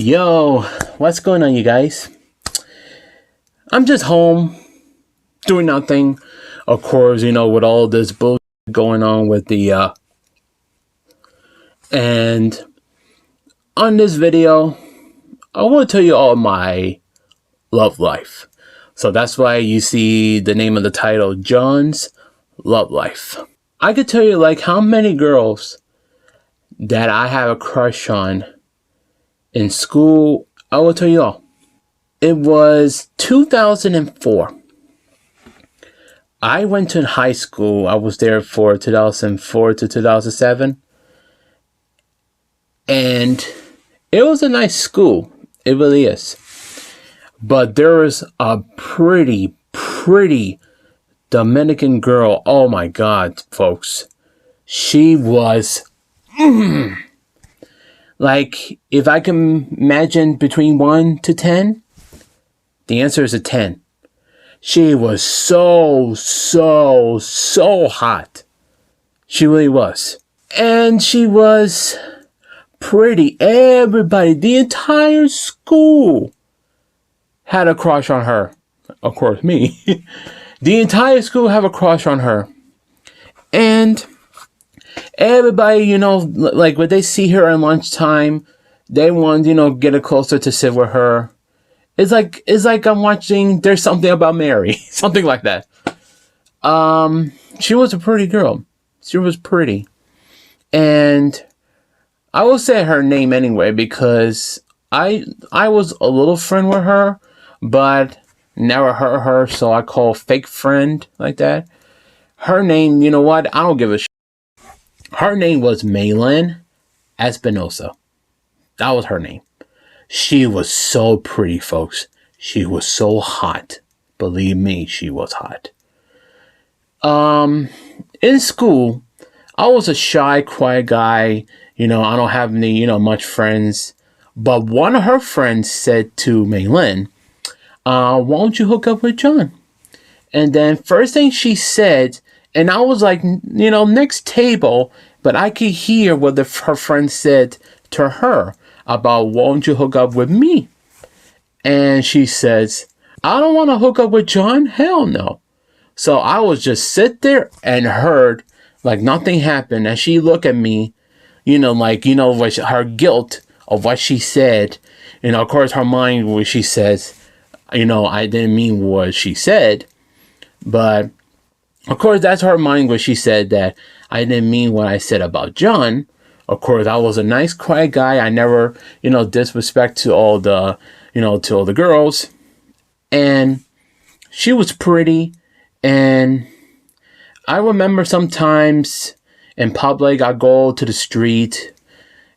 Yo, what's going on, you guys? I'm just home, doing nothing. Of course, with all this bullshit going on with the, and on this video, I want to tell you all my love life. So that's why you see the name of the title, John's Love Life. I could tell you like how many girls that I have a crush on in school. I will tell you all. It was 2004. I went to high school. I was there for 2004 to 2007. And it was a nice school. It really is. But there was a pretty Dominican girl. Oh my God, folks. She was... like, if I can imagine between 1 to 10, the answer is a 10. She was so hot. She really was. And she was pretty. Everybody, the entire school had a crush on her. Of course, me. The entire school have a crush on her. And everybody, like when they see her at lunchtime, they want, get her closer to sit with her. It's like I'm watching There's Something About Mary. Something like that. She was a pretty girl. She was pretty. And I will say her name anyway because I was a little friend with her, but never heard her, so I call fake friend like that. Her name, you know what? I don't give a shit. Her name was Malin Espinosa. That was her name. She was so pretty, folks. She was so hot. Believe me, she was hot. In school, I was a shy, quiet guy. I don't have any, much friends. But one of her friends said to Malin, why don't you hook up with John? And then first thing she said, and I was like, next table, but I could hear what her friend said to her about, won't you hook up with me? And she says, I don't want to hook up with John. Hell no. So I was just sit there and heard like nothing happened. And she looked at me, what her guilt of what she said. Of course, her mind, what she says, I didn't mean what she said. But of course, that's her mind when she said that I didn't mean what I said about John. Of course, I was a nice, quiet guy. I never, disrespect to all the, to all the girls. And she was pretty. And I remember sometimes in public, I go to the street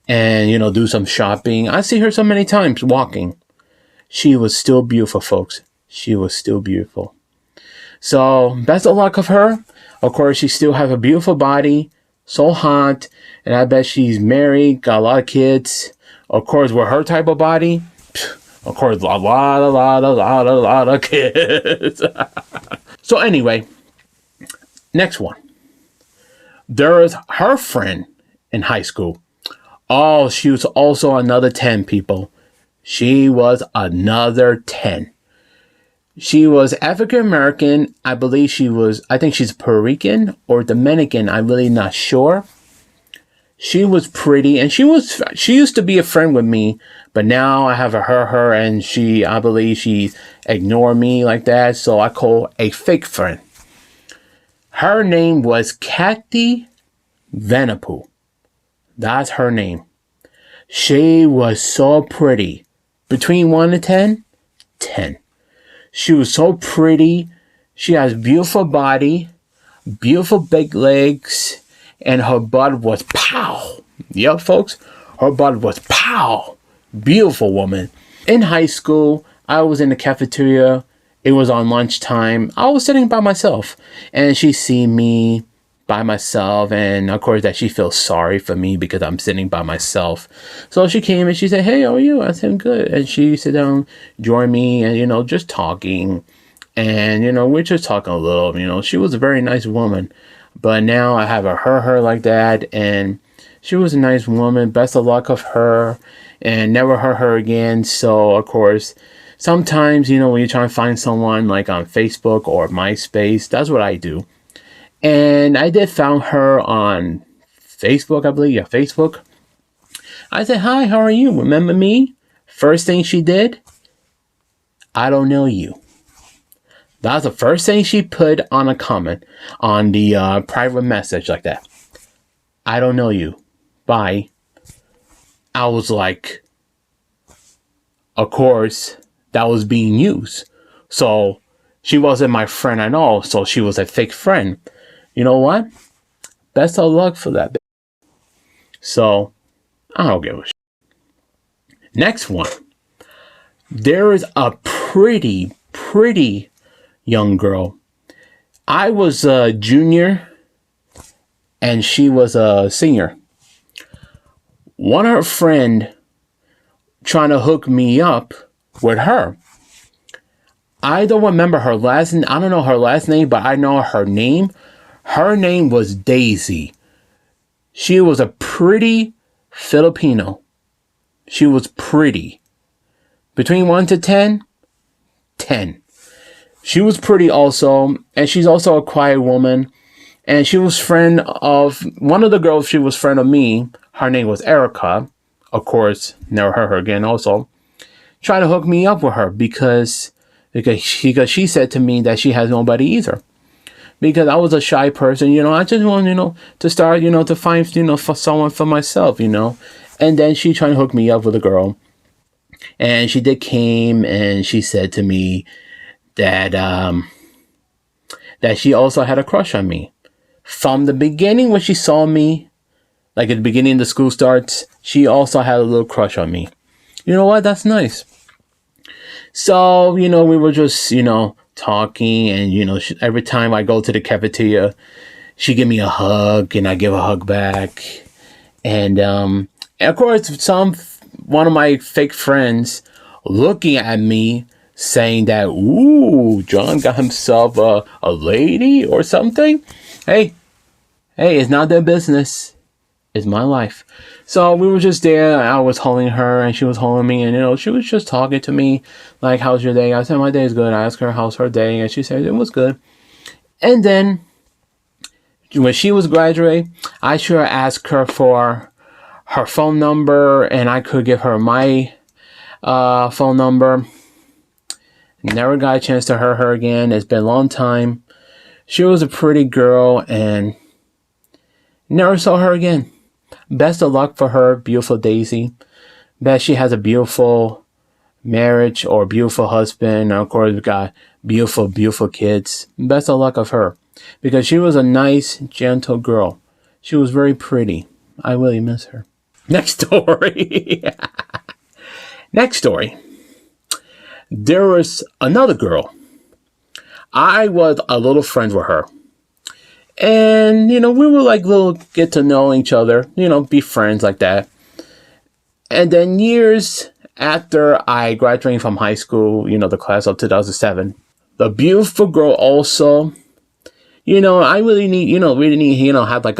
and, do some shopping. I see her so many times walking. She was still beautiful, folks. She was still beautiful. So, best of luck of her. Of course, she still has a beautiful body. So hot. And I bet she's married, got a lot of kids. Of course, with her type of body, of course, a lot of kids. So anyway, next one. There is her friend in high school. Oh, she was also another 10, people. She was another 10. She was African American. I think she's Puerto Rican or Dominican. I'm really not sure. She was pretty and she used to be a friend with me, but now I have her and I believe she ignored me like that. So I call a fake friend. Her name was Kathy Venable. That's her name. She was so pretty. Between 1 and 10, 10. She was so pretty. She has beautiful body, beautiful big legs, and her butt was pow. Yep, folks, her butt was pow. Beautiful woman. In high school, I was in the cafeteria. It was on lunchtime. I was sitting by myself, and she see me by myself, and of course that she feels sorry for me because I'm sitting by myself. So she came and she said, hey, how are you? I said, I'm good. And she sat down, joined me, and just talking. And we're just talking a little. She was a very nice woman. But now I have her like that, and she was a nice woman. Best of luck of her. and never heard her again. So of course, sometimes, when you're trying to find someone like on Facebook or MySpace, that's what I do. And I did found her on Facebook, I believe. Yeah, Facebook. I said, "Hi, how are you? Remember me?" First thing she did, "I don't know you." That's the first thing she put on a comment on the private message like that. "I don't know you. Bye." I was like, of course, that was being used. So she wasn't my friend at all. So she was a fake friend. You know what? Best of luck for that. So I don't give a shit. Next one. There is a pretty young girl. I was a junior and she was a senior. One of her friend trying to hook me up with her. I don't remember her last name. I don't know her last name, but I know her name. Her name was Daisy. She was a pretty Filipino. She was pretty. Between 1 to 10, 10. She was pretty also, and she's also a quiet woman. And she was friend of one of the girls. She was friend of me. Her name was Erica. Of course, never heard her again. Also, tried to hook me up with her because she said to me that she has nobody either. Because I was a shy person, I just want, to start, to find, for someone for myself, And then she tried to hook me up with a girl. And she came and she said to me that that she also had a crush on me. From the beginning when she saw me, like at the beginning the school starts, she also had a little crush on me. You know what? That's nice. So, we were just, talking, and, every time I go to the cafeteria, she give me a hug and I give a hug back. And of course, one of my fake friends looking at me saying that, "Ooh, John got himself a lady or something." Hey, it's not their business. It's my life. So we were just there. I was holding her and she was holding me, and she was just talking to me like, "How's your day?" I said, "My day is good." I asked her how's her day, and she said it was good. And then when she was graduating, I sure asked her for her phone number, and I could give her my phone number. Never got a chance to hear her again. It's been a long time. She was a pretty girl, and never saw her again. Best of luck for her, beautiful Daisy. Bet she has a beautiful marriage or beautiful husband. And of course, we got beautiful kids. Best of luck of her, because she was a nice, gentle girl. She was very pretty. I really miss her. Next story. Next story. There was another girl. I was a little friends with her. And, we were like little get to know each other, be friends like that. And then years after I graduated from high school, the class of 2007, the beautiful girl also, I really need, have like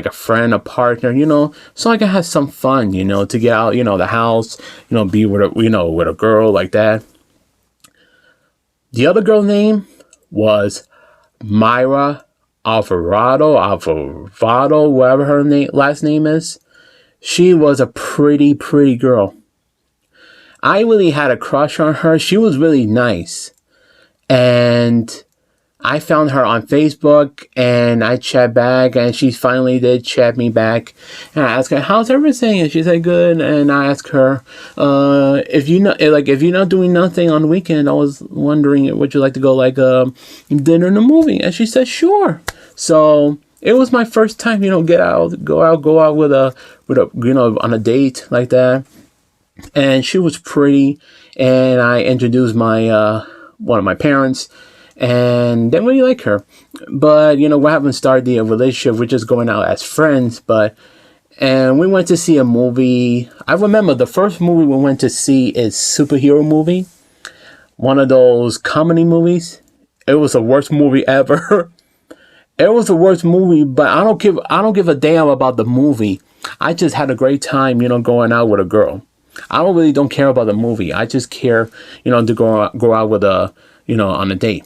a friend, a partner, so I can have some fun, to get out, the house, be with with a girl like that. The other girl name was Myra Alvarado, whatever her last name is. She was a pretty girl. I really had a crush on her. She was really nice. And I found her on Facebook and I chat back, and she finally did chat me back. And I asked her, "How's everything?" And she said, "Good." And I asked her, if you're not doing nothing on the weekend, I was wondering, would you like to go dinner and a movie? And she said, "Sure." So it was my first time, go out with a on a date like that. And she was pretty, and I introduced my one of my parents. And didn't really like her, but we haven't started the relationship. We're just going out as friends. And we went to see a movie. I remember the first movie we went to see is superhero movie, one of those comedy movies. It was the worst movie ever. It was the worst movie, but I don't give a damn about the movie. I just had a great time, going out with a girl. I don't care about the movie. I just care, to go out with on a date.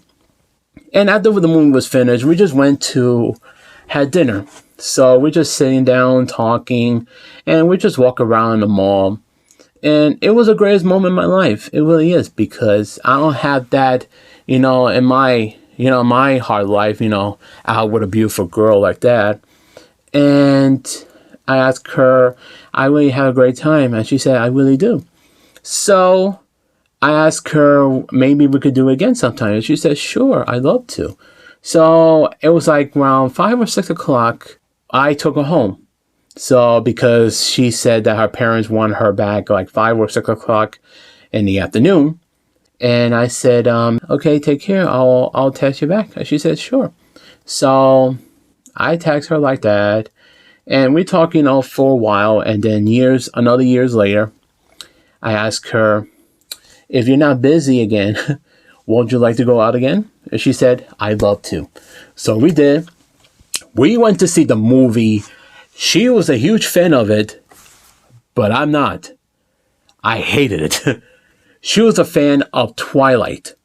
And after the movie was finished, we just went to had dinner. So we're just sitting down talking, and we just walk around the mall. And it was the greatest moment in my life. It really is, because I don't have that, in my hard life, out with a beautiful girl like that. And I asked her, I really had a great time. And she said, I really do. So I asked her, maybe we could do it again sometime. And she said, sure, I'd love to. So it was like around 5 or 6 o'clock. I took her home. So because she said that her parents want her back like 5 or 6 o'clock in the afternoon. And I said, okay, take care. I'll text you back. And she said, sure. So I text her like that. And we talked, for a while. And then another years later, I asked her, if you're not busy again, won't you like to go out again? And she said, I'd love to. So we did. We went to see the movie. She was a huge fan of it, but I'm not. I hated it. She was a fan of Twilight.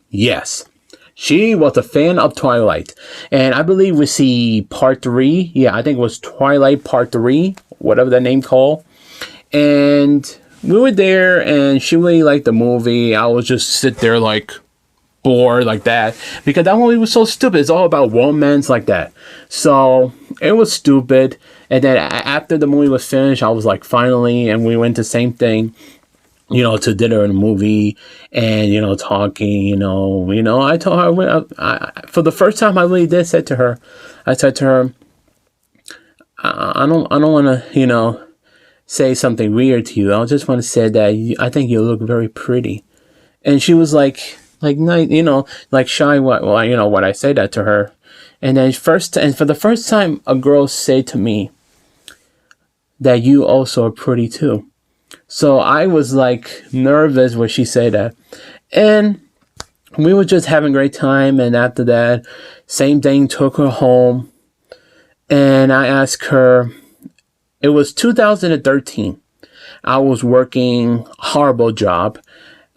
Yes. She was a fan of Twilight. And I believe we see part 3. Yeah, I think it was Twilight part 3, whatever that name called. And we were there, and she really liked the movie. I was just sit there like bored like that, because that movie was so stupid. It's all about romance like that. So it was stupid. And then after the movie was finished, I was like, finally, and we went to the same thing, to dinner and a movie, and talking. I told her, for the first time, I really did said to her, I said to her, I don't want to, say something weird to you. I just want to say that I think you look very pretty. And she was like nice, like shy. What I say that to her. And then for the first time, a girl said to me that you also are pretty too. So I was like nervous when she said that. And we were just having a great time. And after that, same thing, took her home. And I asked her, it was 2013. I was working a horrible job.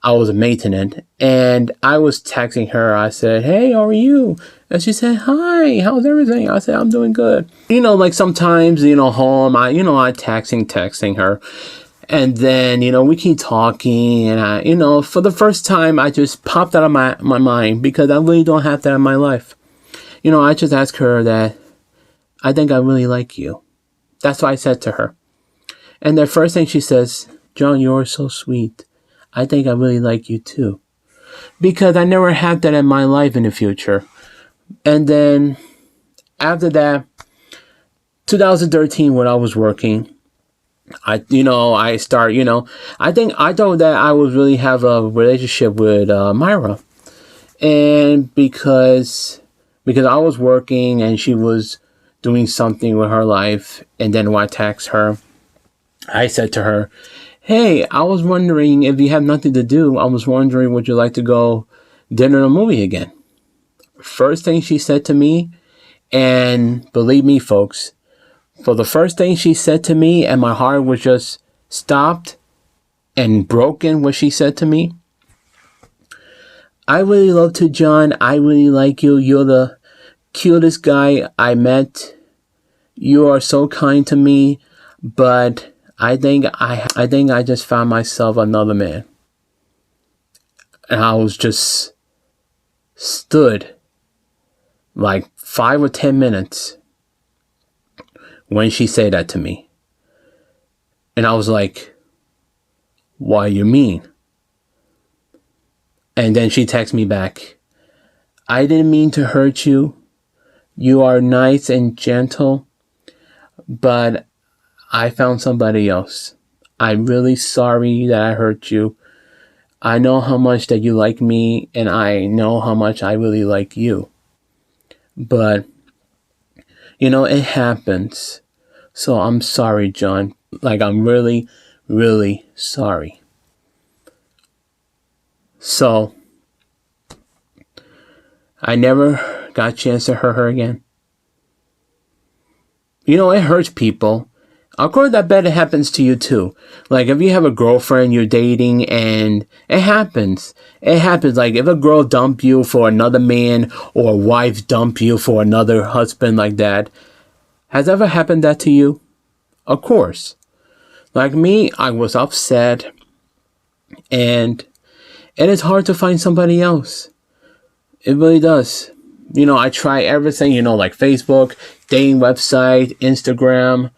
I was a maintenance, and I was texting her. I said, hey, how are you? And she said, hi, how's everything? I said, I'm doing good. Like sometimes, home, I texting her. And then, we keep talking, and for the first time, I just popped out of my mind, because I really don't have that in my life. I just asked her that, I think I really like you. That's what I said to her. And the first thing she says, John, you're so sweet. I think I really like you too. Because I never had that in my life in the future. And then after that, 2013, when I was working, I thought that I would really have a relationship with Myra. And because I was working and she was doing something with her life, and then when I text her, I said to her, hey, I was wondering if you have nothing to do. I was wondering, would you like to go dinner and a movie again? First thing she said to me, and believe me, folks, for the first thing she said to me, and my heart was just stopped and broken what she said to me. I really love you, John. I really like you. You're the cutest guy I met. You are so kind to me, but I think I just found myself another man. And I was just stood like 5 or 10 minutes when she said that to me. And I was like, what do you mean? And then she texted me back, I didn't mean to hurt you. You are nice and gentle, but I found somebody else. I'm really sorry that I hurt you. I know how much that you like me, and I know how much I really like you. But, it happens. So I'm sorry, John. Like, I'm really, really sorry. So, I never got a chance to hurt her again. It hurts people. Of course, I bet it happens to you too. Like if you have a girlfriend you're dating and it happens. It happens. Like if a girl dump you for another man or a wife dump you for another husband like that. Has ever happened that to you? Of course. Like me, I was upset and it is hard to find somebody else. It really does. I try everything, like Facebook, dating website, Instagram,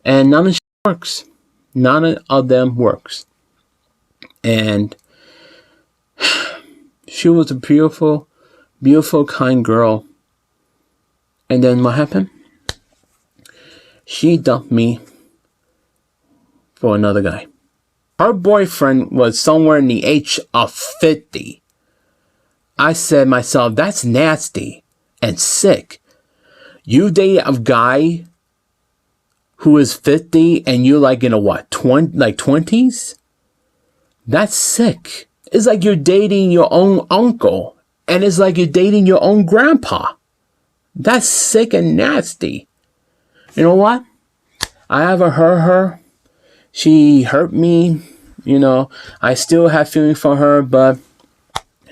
and none of it works. None of them works. And she was a beautiful, beautiful, kind girl. And then what happened? She dumped me for another guy. Her boyfriend was somewhere in the age of 50. I said to myself, that's nasty and sick. You date a guy who is 50 and you're like in a what, 20s? That's sick. It's like you're dating your own uncle. And it's like you're dating your own grandpa. That's sick and nasty. You know what? I haven't hurt her. She hurt me. I still have feelings for her, but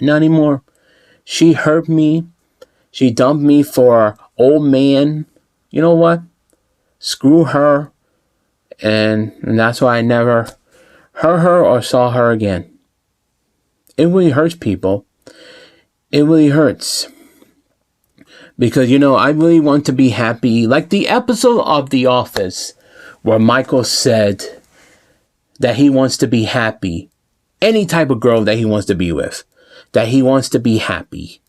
not anymore. She hurt me. She dumped me for old man. You know what? Screw her. And that's why I never heard her or saw her again. It really hurts people. It really hurts. Because, I really want to be happy. Like the episode of The Office where Michael said that he wants to be happy. Any type of girl that he wants to be with. That he wants to be happy.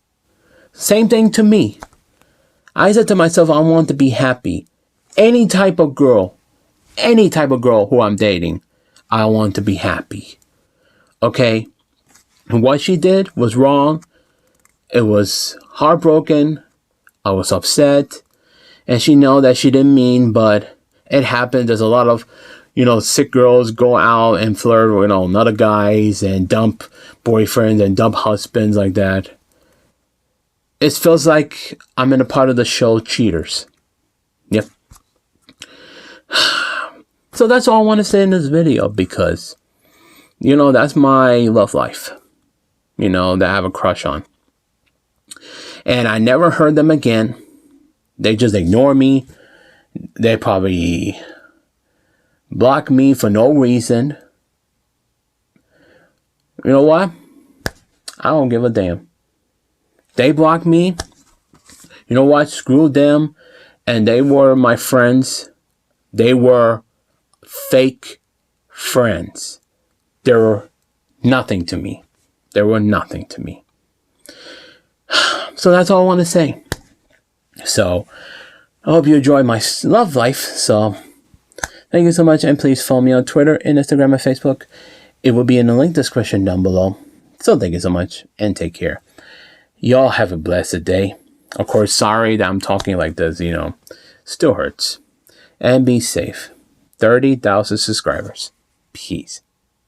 Same thing to me. I said to myself, I want to be happy. Any type of girl who I'm dating, I want to be happy. Okay? And what she did was wrong. It was heartbroken. I was upset. And she know that she didn't mean, but it happened. There's a lot of, sick girls go out and flirt with, other guys and dump boyfriends and dump husbands like that. It feels like I'm in a part of the show Cheaters. Yep. So that's all I want to say in this video because, that's my love life. That I have a crush on. And I never heard them again. They just ignore me. They probably block me for no reason. You know what? I don't give a damn. They blocked me. You know what? Screw them. And they were my friends. They were fake friends. They were nothing to me. They were nothing to me. So that's all I want to say. So I hope you enjoy my love life. So thank you so much. And please follow me on Twitter, Instagram, and Facebook. It will be in the link description down below. So thank you so much and take care. Y'all have a blessed day. Of course, sorry that I'm talking like this, still hurts. And be safe. 30,000 subscribers. Peace.